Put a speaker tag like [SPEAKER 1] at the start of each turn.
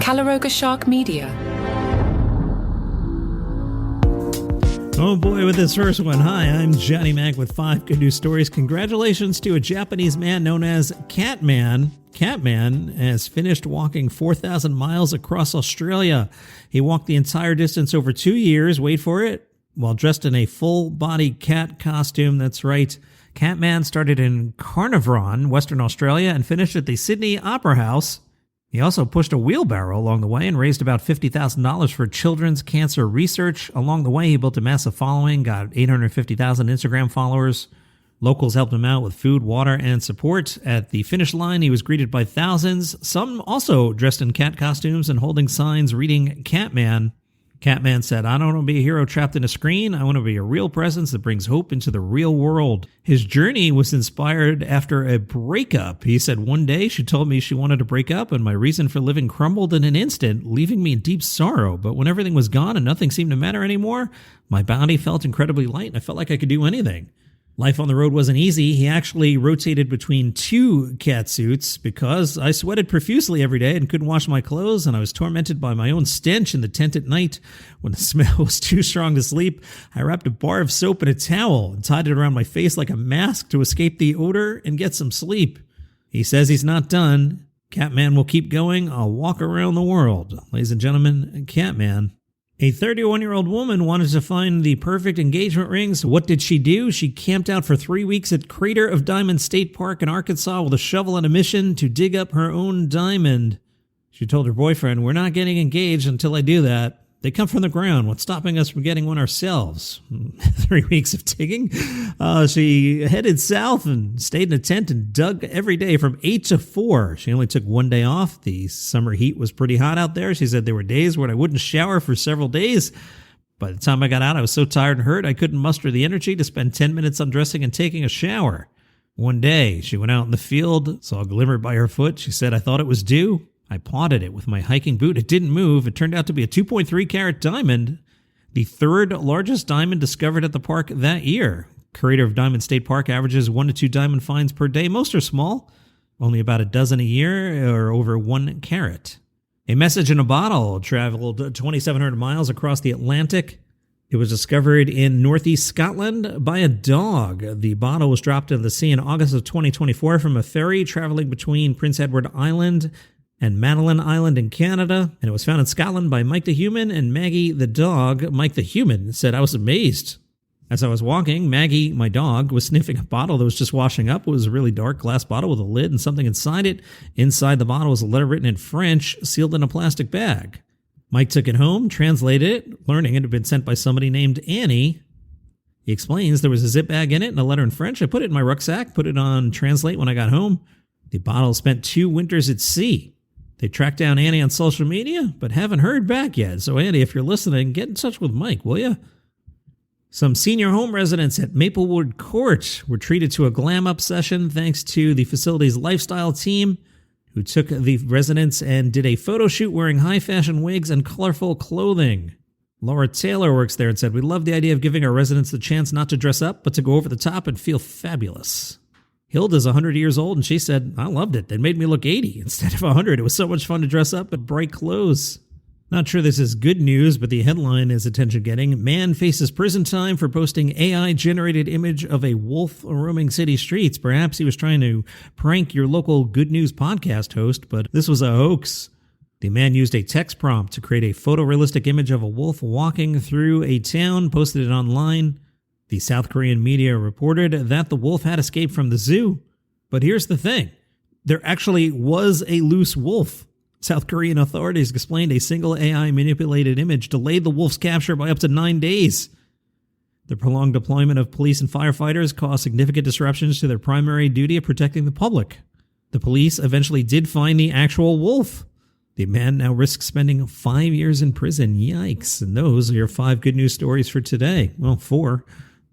[SPEAKER 1] Caloroga Shark Media.
[SPEAKER 2] Oh boy, with this first one. Hi, I'm Johnny Mac with 5 good news stories. Congratulations to a Japanese man known as Catman. Catman has finished walking 4,000 miles across Australia. He walked the entire distance over 2 years, wait for it, while dressed in a full-body cat costume. That's right. Catman started in Carnarvon, Western Australia, and finished at the Sydney Opera House. He also pushed a wheelbarrow along the way and raised about $50,000 for children's cancer research. Along the way, he built a massive following, got 850,000 Instagram followers. Locals helped him out with food, water, and support. At the finish line, he was greeted by thousands, some also dressed in cat costumes and holding signs reading Catman. Catman said, "I don't want to be a hero trapped in a screen. I want to be a real presence that brings hope into the real world." His journey was inspired after a breakup. He said, "One day she told me she wanted to break up, and my reason for living crumbled in an instant, leaving me in deep sorrow. But when everything was gone and nothing seemed to matter anymore, my body felt incredibly light, and I felt like I could do anything." Life on the road wasn't easy. He actually rotated between 2 cat suits because I sweated profusely every day and couldn't wash my clothes, and I was tormented by my own stench in the tent at night. When the smell was too strong to sleep, I wrapped a bar of soap in a towel and tied it around my face like a mask to escape the odor and get some sleep. He says he's not done. Catman will keep going. I'll walk around the world. Ladies and gentlemen, Catman. A 31-year-old woman wanted to find the perfect engagement ring, so what did she do? She camped out for 3 weeks at Crater of Diamond State Park in Arkansas with a shovel and a mission to dig up her own diamond. She told her boyfriend, "We're not getting engaged until I do that. They come from the ground. What's stopping us from getting one ourselves?" 3 weeks of digging. She headed south and stayed in a tent and dug every day from 8 to 4. She only took 1 day off. The summer heat was pretty hot out there. She said there were days when I wouldn't shower for several days. By the time I got out, I was so tired and hurt, I couldn't muster the energy to spend 10 minutes undressing and taking a shower. One day, she went out in the field, saw a glimmer by her foot. She said, "I thought it was dew. I pawed it with my hiking boot. It didn't move. It turned out to be a 2.3 carat diamond, the 3rd largest diamond discovered at the park that year. Curator of Diamond State Park averages 1 to 2 diamond finds per day. Most are small, only about a dozen a year or over 1 carat. A message in a bottle traveled 2,700 miles across the Atlantic. It was discovered in northeast Scotland by a dog. The bottle was dropped into the sea in August of 2024 from a ferry traveling between Prince Edward Island and Madeline Island in Canada, and it was found in Scotland by Mike the Human and Maggie the dog. Mike the Human said, "I was amazed. As I was walking, Maggie, my dog, was sniffing a bottle that was just washing up. It was a really dark glass bottle with a lid and something inside it. Inside the bottle was a letter written in French, sealed in a plastic bag. Mike took it home, translated it, learning it had been sent by somebody named Annie. He explains there was a zip bag in it and a letter in French. I put it in my rucksack, put it on translate when I got home. The bottle spent 2 winters at sea. They tracked down Annie on social media, but haven't heard back yet. So Annie, if you're listening, get in touch with Mike, will you?" Some senior home residents at Maplewood Court were treated to a glam-up session thanks to the facility's lifestyle team, who took the residents and did a photo shoot wearing high-fashion wigs and colorful clothing. Laura Taylor works there and said, "We love the idea of giving our residents the chance not to dress up, but to go over the top and feel fabulous." Hilda's 100 years old, and she said, "I loved it. They made me look 80 instead of 100. It was so much fun to dress up in bright clothes." Not sure this is good news, but the headline is attention-getting. Man faces prison time for posting AI-generated image of a wolf roaming city streets. Perhaps he was trying to prank your local Good News podcast host, but this was a hoax. The man used a text prompt to create a photorealistic image of a wolf walking through a town, posted it online. The South Korean media reported that the wolf had escaped from the zoo. But here's the thing. There actually was a loose wolf. South Korean authorities explained a single AI-manipulated image delayed the wolf's capture by up to 9 days. The prolonged deployment of police and firefighters caused significant disruptions to their primary duty of protecting the public. The police eventually did find the actual wolf. The man now risks spending 5 years in prison. Yikes. And those are your 5 good news stories for today. Well, 4.